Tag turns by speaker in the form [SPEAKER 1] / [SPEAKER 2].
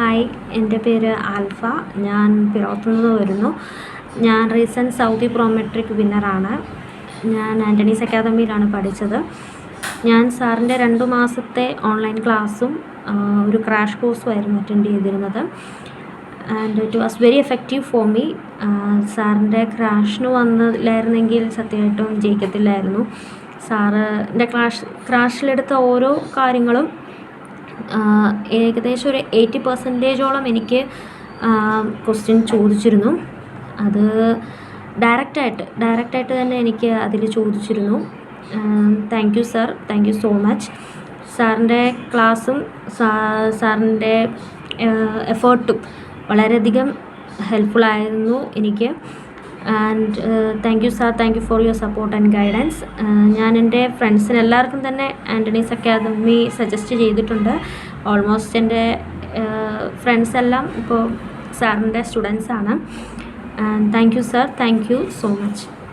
[SPEAKER 1] Hi, എൻ്റെ പേര് alpha. ഞാൻ പിറവത്തുനിന്ന് വരുന്നു. ഞാൻ റീസെൻറ്റ് സൗദി പ്രോമെട്രിക് വിന്നറാണ്. ഞാൻ ആൻ്റണീസ് അക്കാദമിയിലാണ് പഠിച്ചത്. ഞാൻ സാറിൻ്റെ 2 മാസത്തെ ഓൺലൈൻ ക്ലാസ്സും ഒരു ക്രാഷ് കോഴ്സുമായിരുന്നു അറ്റൻഡ് ചെയ്തിരുന്നത്. And it was very effective for me. സാറിൻ്റെ ക്രാഷിന് വന്നില്ലായിരുന്നെങ്കിൽ സത്യമായിട്ടും ജയിക്കത്തില്ലായിരുന്നു. സാറിൻ്റെ ക്രാഷിലെടുത്ത ഓരോ കാര്യങ്ങളും ഏകദേശം ഒരു 80% എനിക്ക് ക്വസ്റ്റ്യൻ ചോദിച്ചിരുന്നു. അത് ഡയറക്റ്റായിട്ട് തന്നെ എനിക്ക് അതിൽ ചോദിച്ചിരുന്നു. Thank you sir, thank you so much. സാറിൻ്റെ ക്ലാസ്സും സാറിൻ്റെ എഫേർട്ടും വളരെയധികം ഹെൽപ്ഫുള്ളായിരുന്നു എനിക്ക്. And thank you sir, thank you for your support and guidance. ഞാൻ എൻ്റെ ഫ്രണ്ട്സിന് എല്ലാവർക്കും തന്നെ ആൻ്റണീസ് അക്കാദമി സജസ്റ്റ് ചെയ്തിട്ടുണ്ട്. ഓൾമോസ്റ്റ് എൻ്റെ ഫ്രണ്ട്സ് എല്ലാം ഇപ്പോൾ സാറിൻ്റെ സ്റ്റുഡൻസാണ്. And thank you sir, thank you so much.